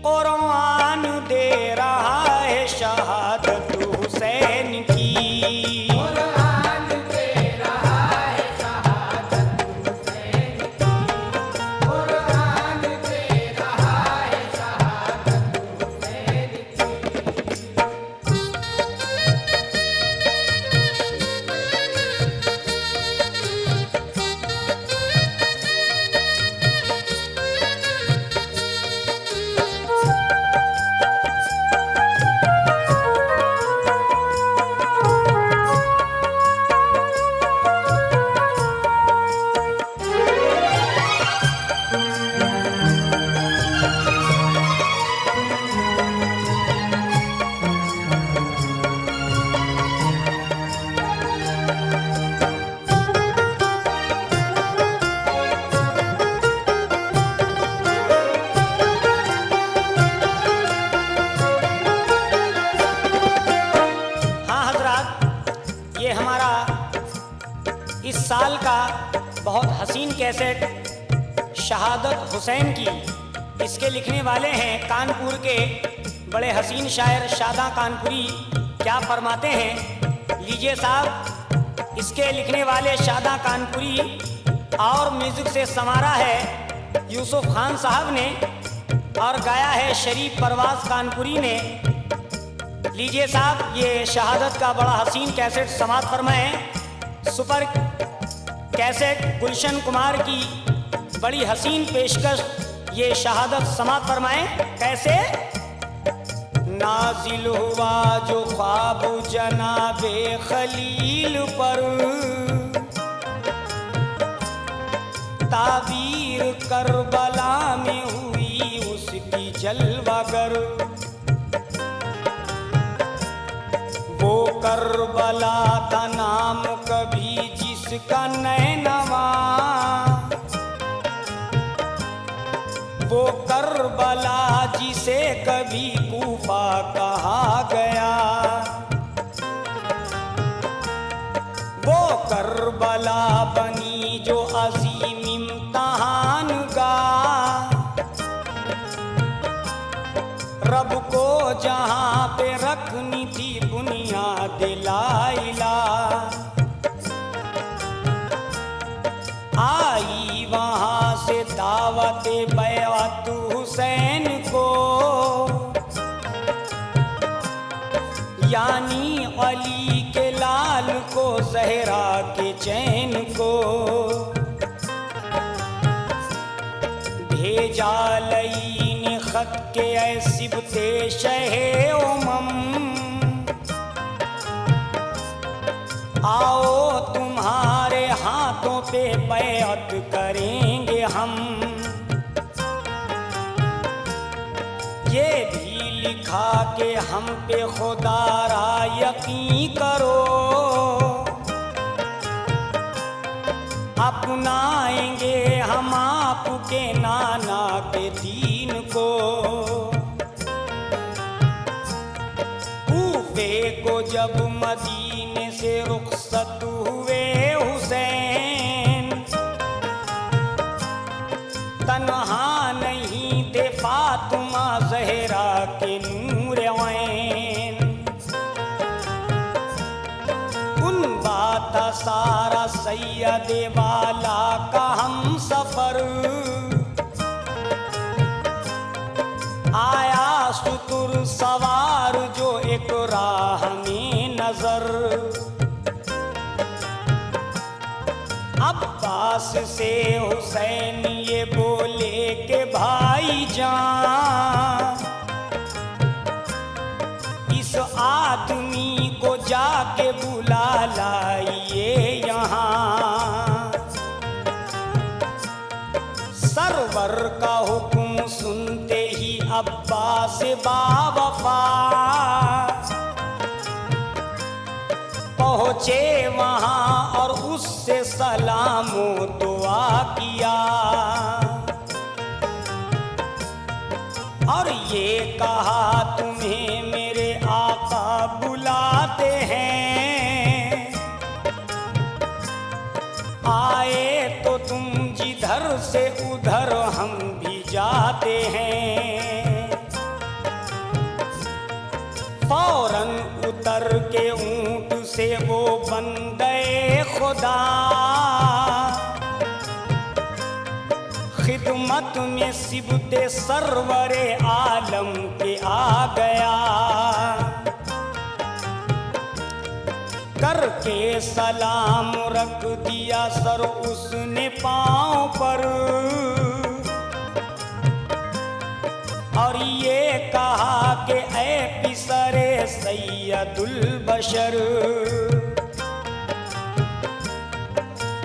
कुरान दे रहा है शहादत हुसैन की। कुरान दे रहा है शहादत हुसैन की। कुरान दे रहा है शहादत हुसैन की। हाँ हजरात, ये हमारा इस साल का बहुत हसीन कैसेट शहादत हुसैन की, इसके लिखने वाले हैं कानपुर के बड़े हसीन शायर शादा कानपुरी। क्या फरमाते हैं, लीजिए साहब। इसके लिखने वाले शादा कानपुरी और म्यूजिक से संवारा है यूसुफ खान साहब ने और गाया है शरीफ परवाज कानपुरी ने। लीजिए साहब, ये शहादत का बड़ा हसीन कैसेट समाप्त फरमाएं। सुपर कैसेट गुलशन कुमार की बड़ी हसीन पेशकश, ये शहादत समाप्त फरमाएं। कैसे? नाजिल हुआ जो ख्वाब जनाबे खलील पर, ताबीर करबला में हुई उसकी जलवागर। वो करबला का नाम कभी जिसका नैनवा, वो करबला जिसे कभी कूफा कहा गया। वो करबला बनी जो अजीम इम्तहान गाह, रब को जहां पे रखनी थी बुनियाद ला इलाह। आई वहां से दावत बैअत हुसैन को, यानी अली के लाल को, जहरा के चैन को। भेजा लई ने खत के ऐसिबते शहे उमम, आओ तुम्हारे हाथों पे बैअत करेंगे हम। ये भी लिखा के हम पे खुदारा यकीन करो, अपनाएंगे हम आपके नाना के दीन को। कूफे को जब मदीने से रुखसत हुए हुसैन, तन्हा नहीं थे फातिमा ज़हरा के नूर ऐन। उन बात सारा सैयद वाला का हम सफर, आया सुतुर सवार जो एक राह में नजर। अब्बास से हुसैन ये बोले के भाई जान, इस आदमी को जाके बुला लाइए यहाँ। सरवर का हुक्म सुनते ही अब्बास बावफा पहुँचे वहाँ और उससे सलामो दुआ किया। और ये कहा तुम्हें मेरे आका बुलाते हैं, आए तो तुम जिधर से उधर हम भी जाते हैं। से वो बंदे खुदा खिदमत में सिबते सरवरे आलम के आ गया। करके सलाम रख दिया सर उसने पांव पर, और ये कहा कि ऐ पिसरे सैयदुल बशर,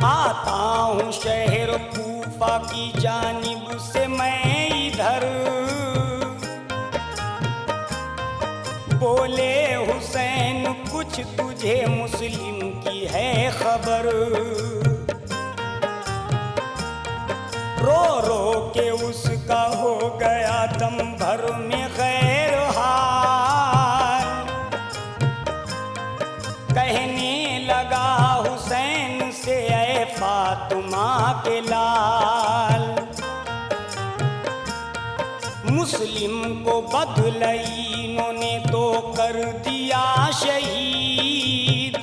आता हूँ शहर कूफा की जानिब से मैं इधर। बोले हुसैन कुछ तुझे मुस्लिम की है खबर। रो रो के उसका हो गया दम भर में गैर हाल। कहने लगा हुसैन से ऐ फातिमा के लाल, मुस्लिम को बदलईनों ने तो कर दिया शहीद।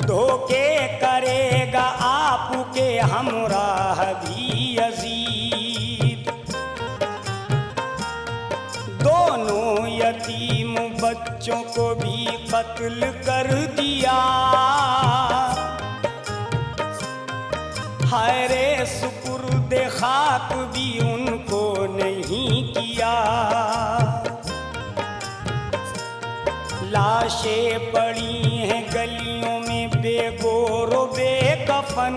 धोखे करेगा आपके हमराह भी यजीद। दोनों यतीम बच्चों को भी कत्ल कर दिया। हाय रे सुपुर्दे खाक भी उनको नहीं किया। लाशें पड़ी हैं गलियों में बेगोरो बेकफन,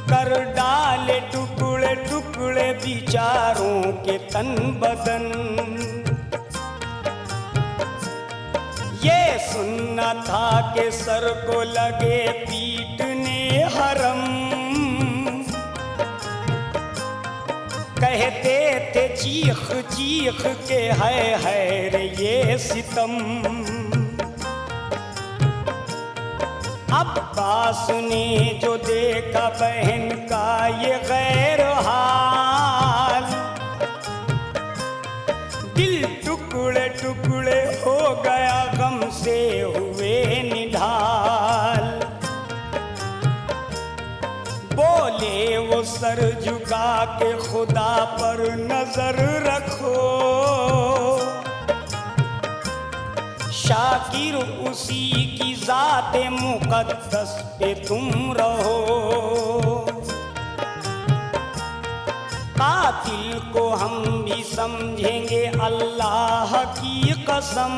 कर डाले टुकड़े टुकड़े बिचारों के तन बदन। ये सुनना था कि सर को लगे पीटने हरम। कहते थे चीख चीख के है रे ये सितम। अब्बास ने जो देखा बहन का ये गैर हाल, दिल टुकड़े टुकड़े हो गया गम से हुए निढाल। बोले वो सर झुका के खुदा पर नजर रखो, शाकिर उसी की ज़ाते मुक़द्दस पे तुम रहो। कातिल को हम भी समझेंगे अल्लाह की कसम,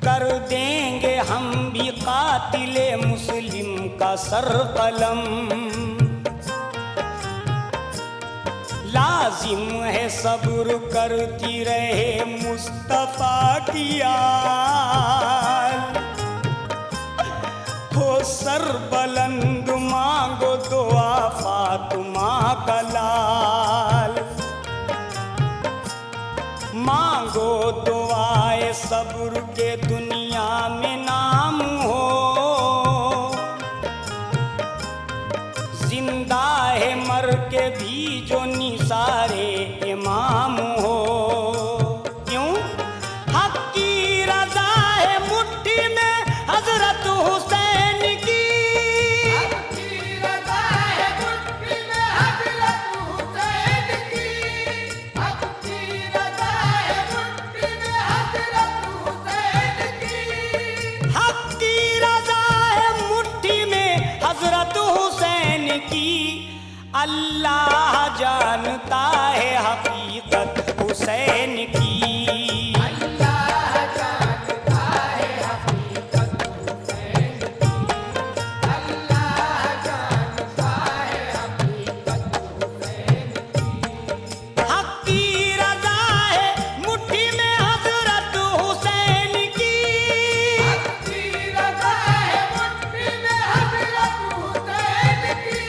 कर देंगे हम भी कातिले मुस्लिम का सर कलम। लाजिम है सब्र करती रहे मुस्तफा की आल। हो सर बुलंद मांगो दुआ फातिमा का लाल। मांगो दुआए सब्र के दुनिया में नाम हो। जिंदा है मर के भी जो निसारे इमाम हो। क्यों? हक की रज़ा है मुट्ठी में हजरत हुसैन की। हक की रज़ा है मुट्ठी में हजरत हुसैन की। हक की रज़ा है मुट्ठी में हजरत हुसैन की। हक की रज़ा है मुट्ठी में हजरत हुसैन की। अल्लाह जानता है हकीकत हुसैन की। अल्लाह जानता है हकीकत हुसैन की। अल्लाह जानता है हकीकत हुसैन की। हक की रज़ा है मुट्ठी में हजरत हुसैन की। हक की रज़ा है मुट्ठी में हजरत हुसैन की।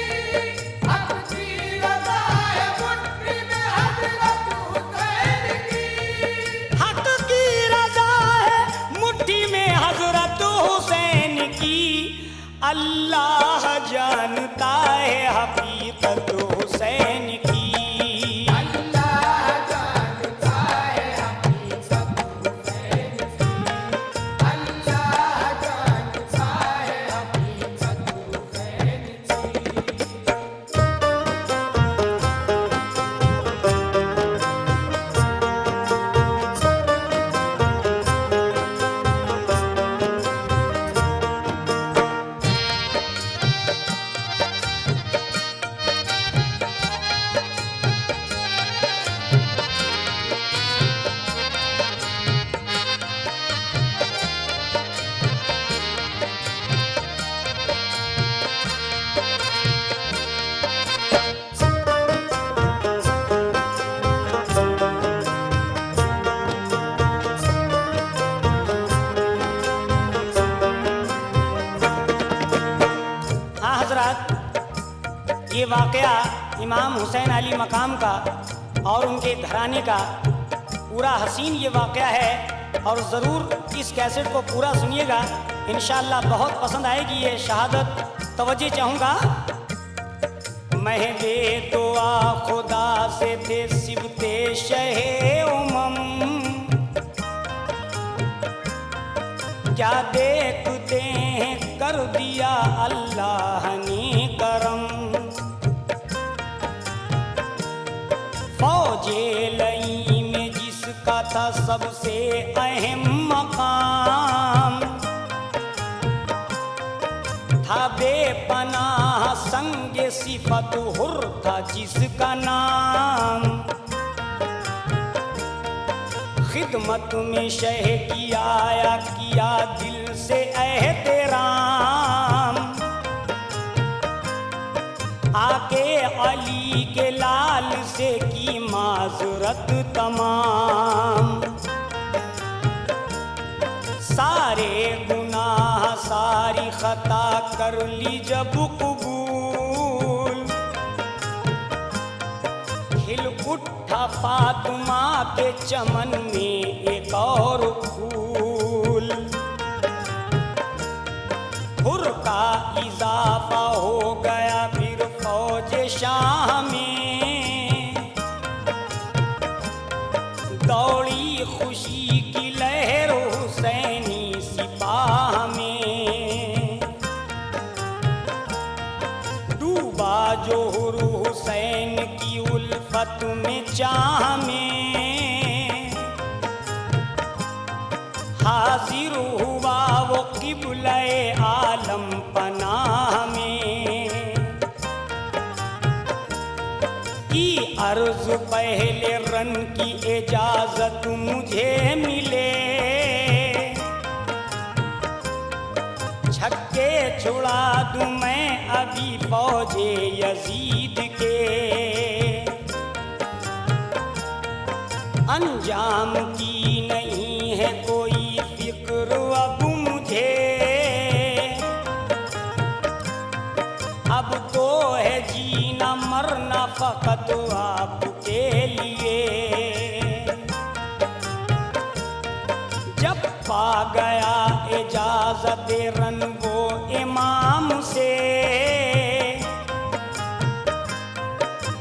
हक की रज़ा है मुट्ठी में हजरत हुसैन की। हक की रज़ा है मुट्ठी में हजरत हुसैन की। अल्लाह जानता है हकीकत हुसैन की। अल्लाह हजरात, ये वाक़या इमाम हुसैन अली मकाम का और उनके घराने का पूरा हसीन ये वाक़या है और ज़रूर इस कैसेट को पूरा सुनिएगा, इंशाअल्लाह बहुत पसंद आएगी ये शहादत। तवज्जो चाहूँगा। महदे दुआ खुदा से थे सिबते शहे उमम, क्या देखते हैं कर दिया अल्लाह ने करम। फौजे लई में जिसका था सबसे अहम मकाम, था बेपनाह संगे सिफत हुर था जिसका नाम। खिदमत में शह किया दिल से एहतराम, आके अली के लाल से की माजरत तमाम। सारे गुनाह सारी खता कर ली जब कबूल, खिल उठा फातिमा के चमन में एक और फूल। हुर का इजाफा हो गया फिर फौज शाह में, दौड़ी खुशी की लहर हुसैनी सिपाह में। डूबा जो हुर हुसैन की उल्फत में चाह में, हाजिर हुआ वो किबले आलम पनाह में। की अर्ज पहले रन की इजाजत मुझे मिले, छक्के छुड़ा दूं मैं अभी फौजे यजीद के। अंजाम की नहीं है कोई फिक्र अब मुझे, अब तो है जीना मरना फकत आपके लिए। जब पा गया इजाजत रन वो इमाम से,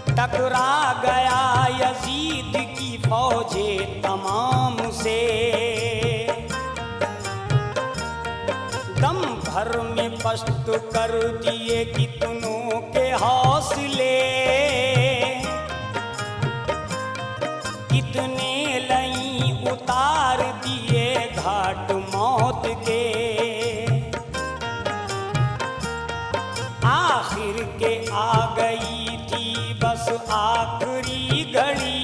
टकरा गया यजीद की फौजे तमाम से। दम भर में पस्त कर दिए कितनों के हौसले, कितने लई उतार दिए घाट मौत के। आखिर के आ गई थी बस आखिरी घड़ी,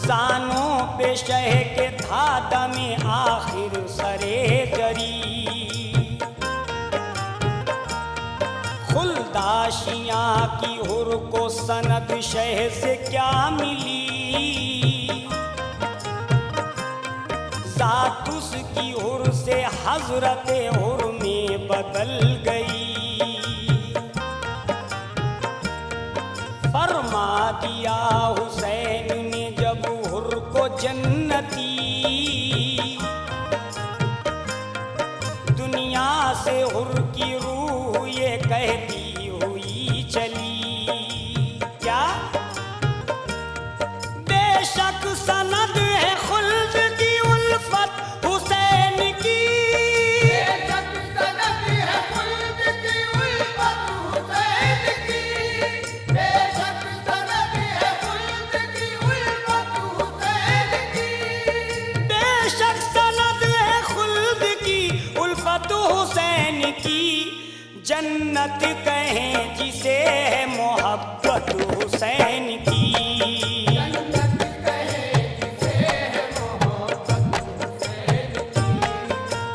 जानों पे शह के धादा में आखिर सरे जरी। खुलदाशियाँ की हुर को सनद शह से क्या मिली, जात उसकी हुर से हजरत हुर में बदल गई। फरमा दिया हुसैन ने जब हुर को जन्नती, दुनिया से हुर की रूह ये कहती हुई चली। क्या बेशक सनद है खुल्द की उल्फत हुसैन की, बेशक सनद है खुल्द की उल्फत हुसैन की, बेशक सनद है खुल्द की उल्फत हुसैन की। बेशक सनद है खुल्द की उल्फत हुसैन की, जन्नत कहें जिसे है मोहब्बत हुसैन की। जन्नत कहे जिसे है मोहब्बत हुसैन की,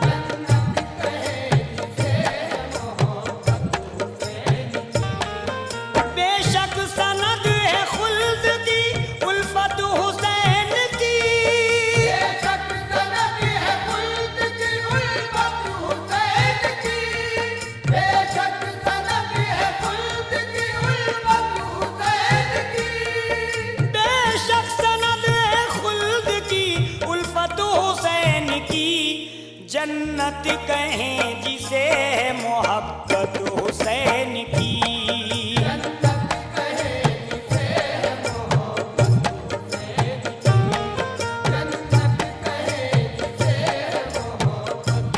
जन्नत कहे जिसे है मोहब्बत हुसैन की। बेशक सनद है खुल्द की उल्फत हुसैन की, बेशक सनद है खुल्द की उल्फत हुसैन की, जन्नत कहें जिसे है मोहब्बत हुसैन की। जन्नत कहे जिसे है मोहब्बत हुसैन की। जन्नत कहे जिसे है मोहब्बत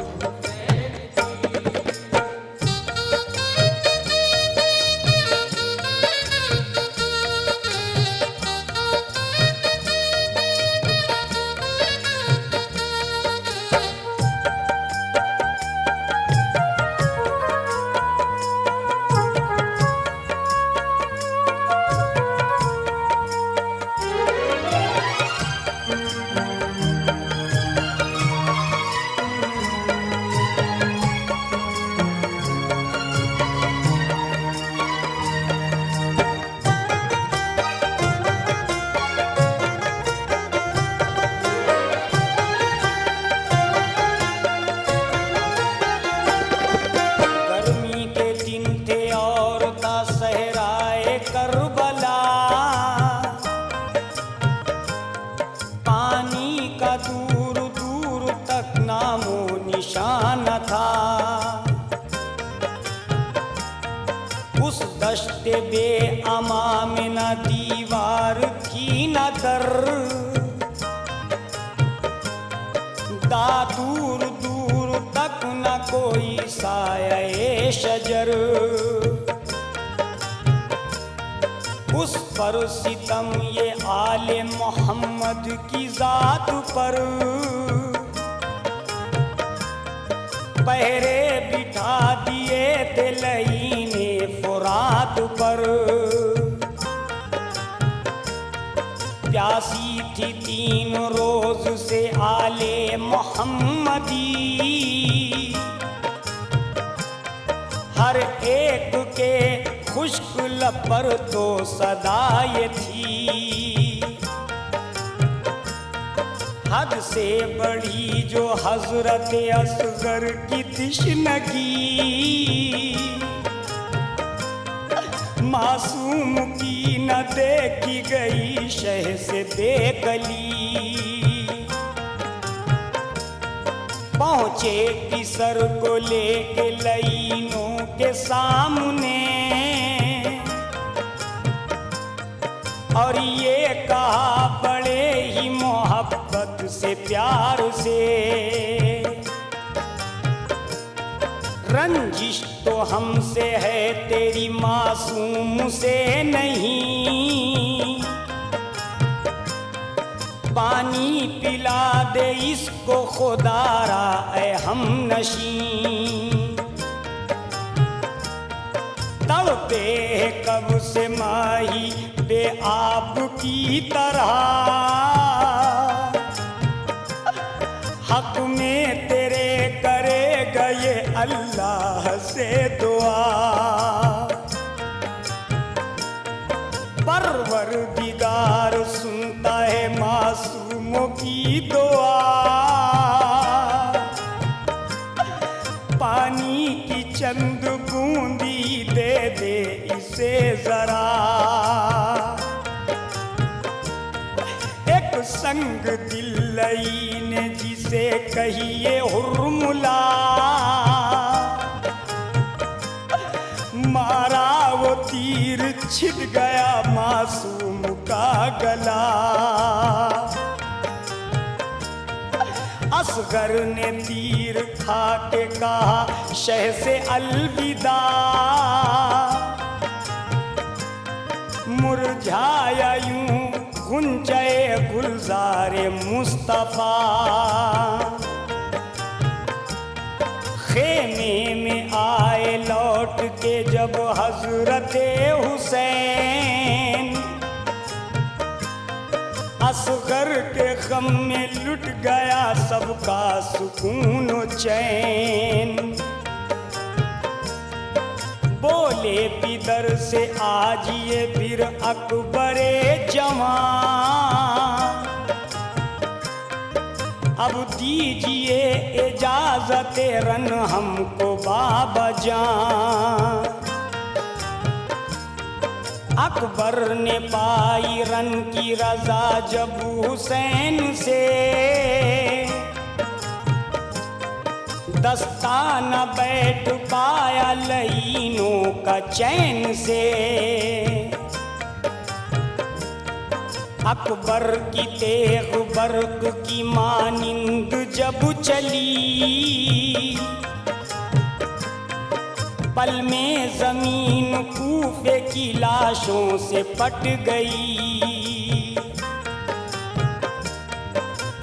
गर्मी के दिन थे और था सहराए करबला, पानी का दूर दूर तक नामो निशान था। उस दश्ते बे अमा में न दीवार थी न दर, दूर दूर तक न कोई साये शजर। उस पर सितम ये आले मोहम्मद की जात पर, पहरे बिठा दिए थे लईने फुरात पर। प्यासी थी 3 रोज से आले मोहम्मदी, हर एक के खुश्क लब पर तो सदा ये थी। हद से बड़ी जो हजरत असगर की तिश्नगी, मासूम की न देखी गई शह से बेकली। पहुँचे किसर को लेके लईनों के सामने, और ये कहा बड़े ही मोहब्बत से प्यार से, रंजिश तो हमसे है तेरी मासूम से नहीं। पानी पिला दे इसको खुदारा ऐ हम नशीं। तड़पे कब से माही बे आप की तरह, हक में तेरे करे गए अल्लाह से दुआ। परवरदिगार सुनता है मासूमों की दुआ। पानी की चंद बूंदी दे दे इसे जरा, एक संग दिल लईने जिसे कहिए हुर्मुला। मारा वो तीर छिद गया मासूम का गला। असगर ने तीर खा के कहा शह से अलविदा। मुरझाया यूं गुंजे गुलजारे मुस्तफा। खेमे में आए लौट के जब हजरते हुसैन, असगर के गम में लुट गया सबका सुकून व चैन। बोले पिदर से आज ये फिर अकबरे जवान, अब दीजिए इजाजत रन हमको बाबा जान। अकबर ने पाई रन की रजा जब हुसैन से, दस्ता न बैठ पाया लईनों का चैन से। अकबर की तेग बर्क की मानिंद जब चली, पल में जमीन कूफे की लाशों से पट गई।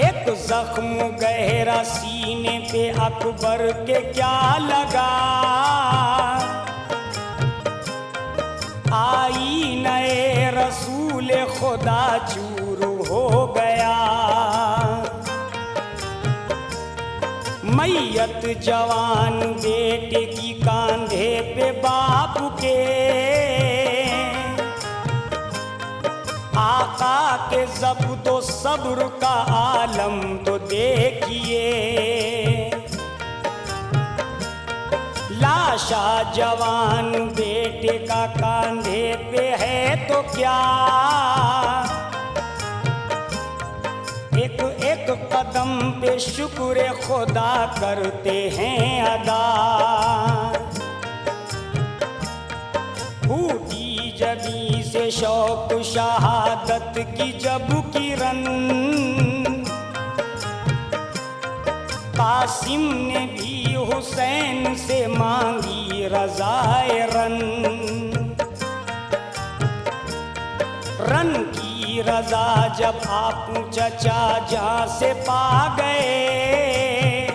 एक जख्म गहरा सीने पे अकबर के क्या लगा, आई नए रसूल खुदा चूर हो गया। मैयत जवान बेटे की कांधे पे बाप के, आका के ज़ब्तो सब्र का आलम तो देखिए। लाशा जवान बेटे का कांधे पे है तो क्या, एक एक कदम पे शुक्र खुदा करते हैं अदा। फूटी जबी से शौक शहादत की जब किरण, कासिम ने भी हुसैन से मांगी रज़ाए रन। रन की रज़ा जब आप चचा जहाँ से पा गए,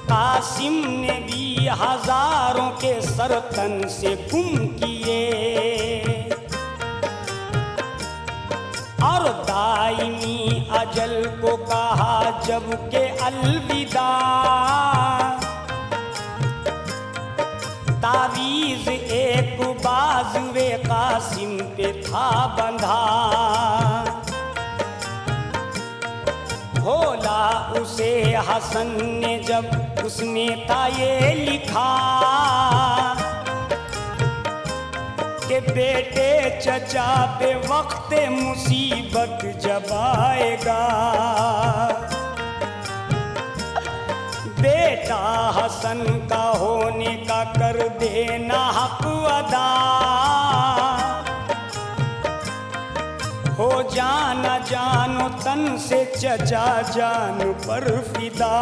कासिम ने भी हजारों के सर तन से गुम किए। और दाइमी अजल को कहा जब के अलविदा, तावीज़ एक बाज़ुए कासिम पे था बंधा। भोला उसे हसन ने जब उसने था ये लिखा कि बेटे चचा पे वक्त मुसीबत जब आएगा, बेटा हसन का होने का कर देना हक अदा। हो जाना जानो तन से चचा जान पर फिदा।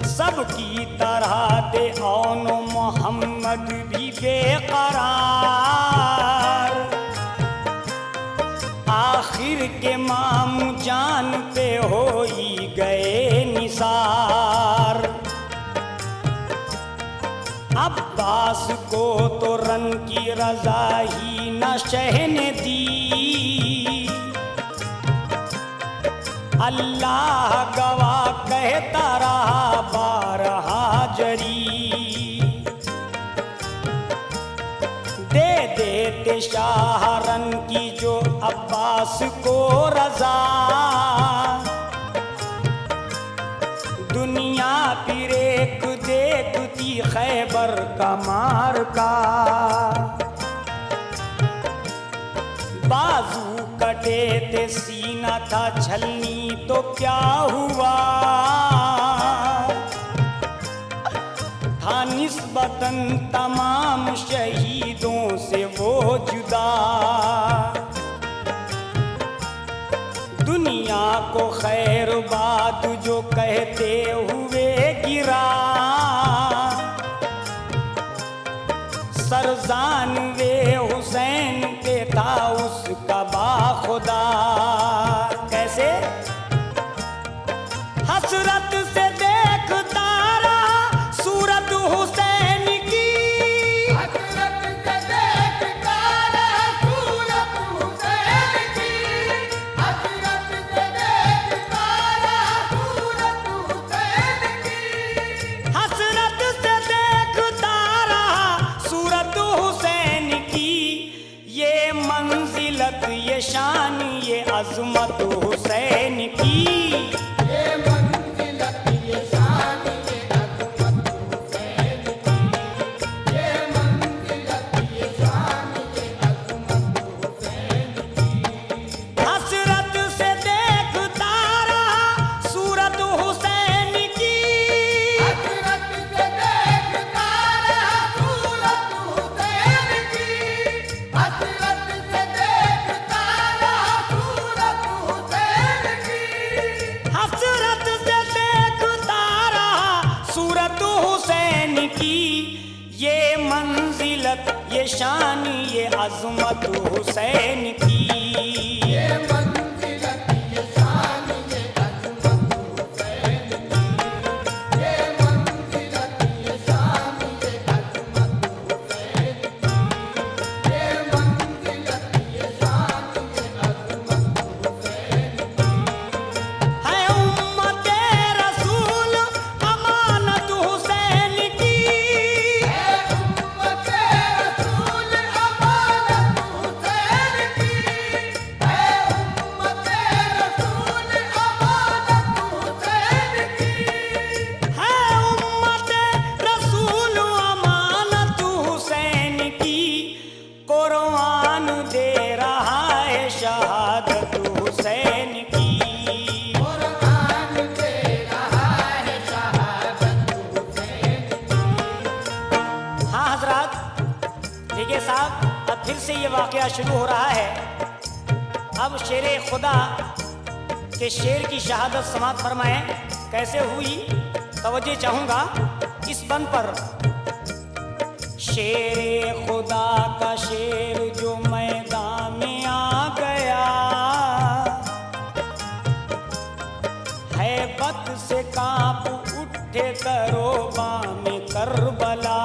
सबकी तरह दे औनो मोहम्मद भी बेकरार, आखिर के मामू जान पे हो ही गए निसार। अब्बास को तो रन की रज़ा ही न शहने दी, अल्लाह गवाह कहता रहा बारहा जरी। दे देते शाह रन की जो अब्बास को रज़ा, दुनिया फिर एक देखती खैबर का मार का। बाजू कटे थे सीना था छलनी तो क्या हुआ, था निस्बतन तमाम शहीदों से वो जुदा। दुनिया को खैर बात जो कहते हुए गिरा, सरजान वे हुसैन पे था उसका बाखुदा। कैसे हसरत से देखता रहा सूरत हुसैन की, हसरत से देखता रहा सूरत हुसैन की, हसरत से देखता रहा सूरत हुसैन की। शान ये अजमत हुसैन की। ये मंजिलत ये शान ये अजमत हुसैन की। ये मंजिलत ये शान ये अजमत हुसैन की। ये मंजिलत ये शान ये अजमत हुसैन की। है उम्मते रसूल अमानत हुसैन की। है उम्मते रसूल अमानत हुसैन की। है उम्मते रसूल अमानत हुसैन की। है उम्मते रसूल अमानत हुसैन की। कुर्बान दे रहा है शहादत हुसैन की। कुर्बान दे रहा है शहादत हुसैन की। हाँ हजरात, देखिए साहब, अब फिर से ये वाकया शुरू हो रहा है। अब शेर खुदा के शेर की शहादत समात फरमाएं। कैसे हुई, तवज्जो चाहूंगा इस बंद पर। शेर खुदा का शेर जो मैदान में आ गया, हैबत से कांप उठे करोबा में करबला।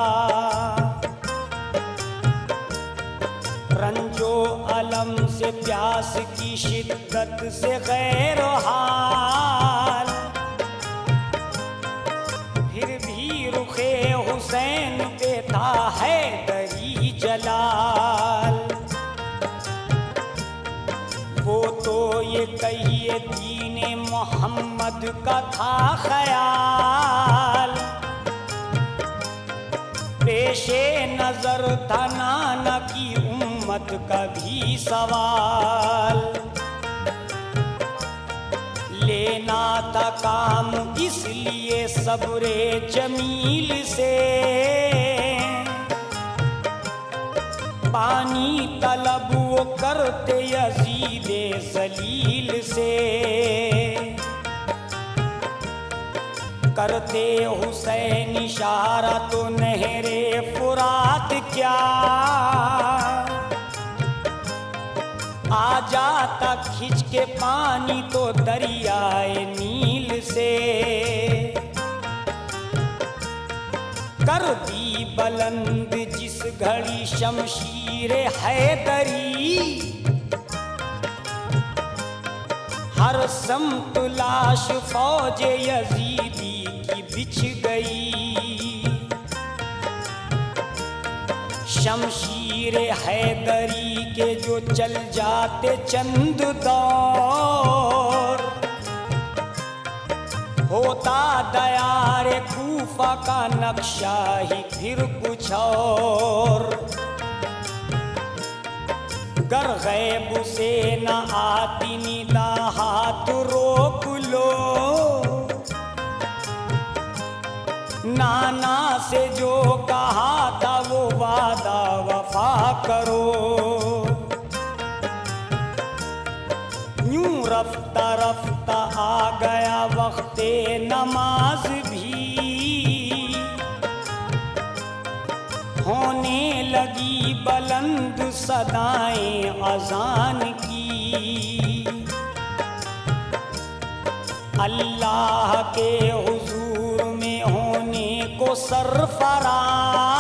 रंजो अलम से प्यास की शिद्दत से गैर हाल, फिर भी रुखे हुसैन पे था हैदरी जलाल। वो तो ये कहिए दीने मोहम्मद का था ख्याल, पेशे नजर था नाना की उम्मत का भी सवाल। लेना था काम इसलिए सब्रे जमील से, पानी तलब वो करते यजीदे जलील से। करते हुसैन इशारा तो नहरे फुरात क्या, आ जाता खिंच के पानी तो दरियाए नील से। कर दी बुलंद जिस घड़ी शमशीर हैदरी, हर समत लाश फौज यजीदी की बिछ गई। शमशीर हैदरी के जो चल जाते चंद दौर, होता दयार कूफा का नक्शा ही फिर कुछ और। गर गैब से न आती निदा हाथ रोक लो, नाना से जो कहा था वो वादा वफा करो। यूं रफ्ता रफ्ता आ गया वक्ते नमाज भी, होने लगी बुलंद सदाएं अजान की। अल्लाह के हुजूर में होने को सरफराज,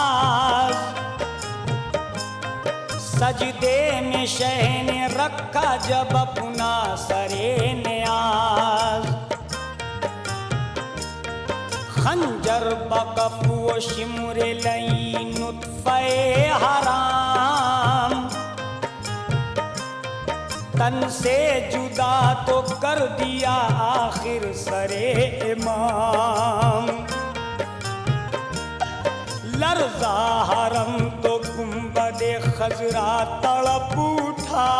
सजदे में शह ने रखा जब अपना सरे नियाज। खंजर बकफ वो शिमर लई नुत्फे हराम, तन से जुदा तो कर दिया आखिर सरे इमाम। लर्जा हरम तो गुंबदे खजरा तड़प उठा,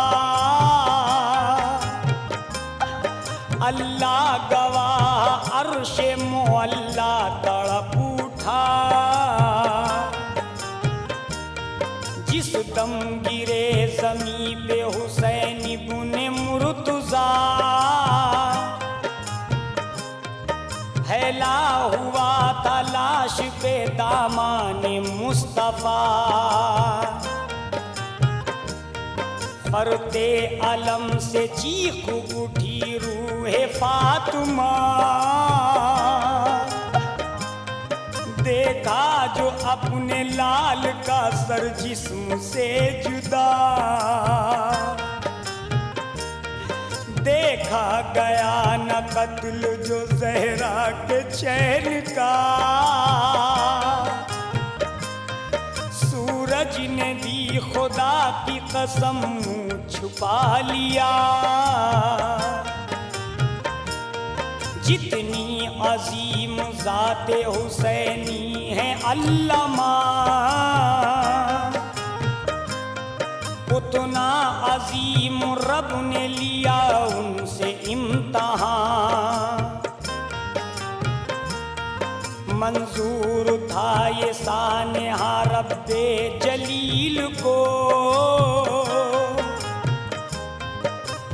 अल्लाह गवाह अर्शे मुअल्ला तड़प उठा। जिस दम गिरे जमी पे हुसैन इब्ने मुर्तजा, फैला हुआ था लाश लाश पे दामाने मुस्तफा, फरते अलम से चीख उठी रूहे फातिमा। देखा जो अपने लाल का सर जिस्म से जुदा, देखा गया न कत्ल जो ज़हरा के चैन का। सूरज ने दी खुदा की कसम मुँह छुपा लिया, जितनी अजीम ज़ाते हुसैनी है अल्लामा, उतना अजीम रब ने लिया उनसे इम्तहान। मंजूर था ये सानेहा रब्बे जलील को,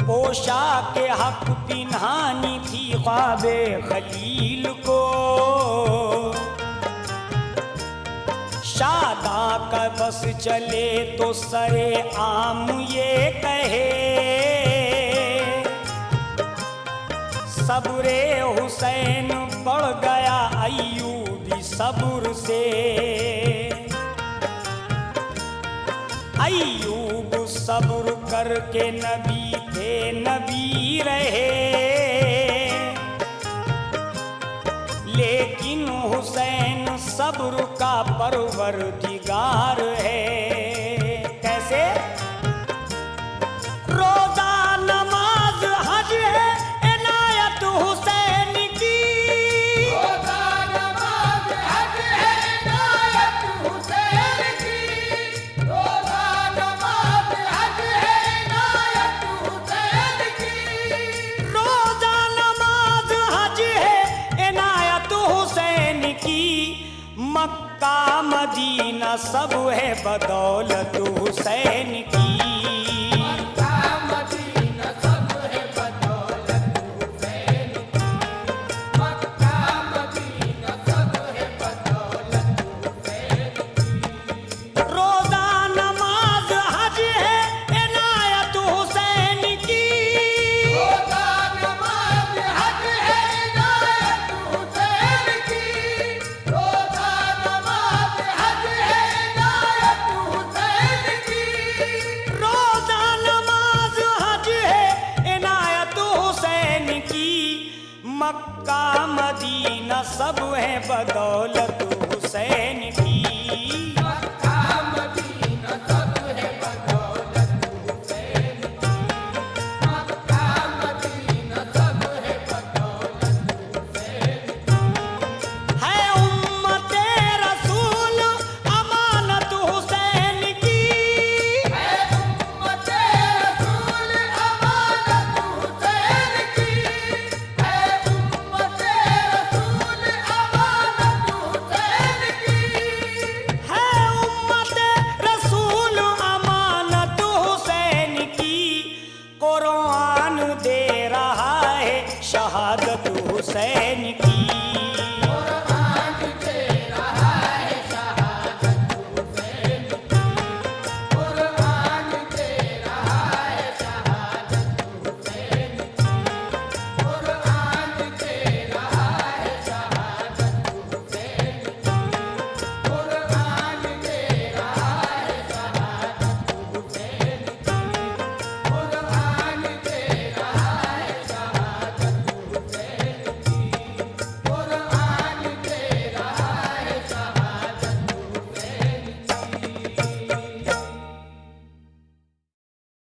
पोशाक हक पिन्हानी थी ख्वाबे खलील को। शादा का बस चले तो सरे आम ये कहे, सब्रे हुसैन बढ़ गया अय्यूबी सब्र से। अय्यूब सब्र करके नबी थे नबी रहे, लेकिन हुसैन सब्र का परवरदिगार है। कैसे? रोजा नमाज हज है इनायत हुसैन की, रोज़ा नमाज हज है इनायत हुसैन की, रोज़ा नमाज हज है इनायत हुसैन की, रोजा नमाज हज है इनायत हुसैन की। मक्का मदीना सब है बदौलत हुसैन की। मक्का मदीना सब है बदौलत हुसैन की, मक्का मदीना सब है बदौलत हुसैन की, रोजा नमाज हज है इनायत हुसैन की। रोज़ा नमाज हज है इनायत हुसैन की, रोज़ा नमाज हज है इनायत हुसैन की, रोजा नमाज हज है इनायत हुसैन की। मक्का मदीना सब है बदौलत हुसैन की।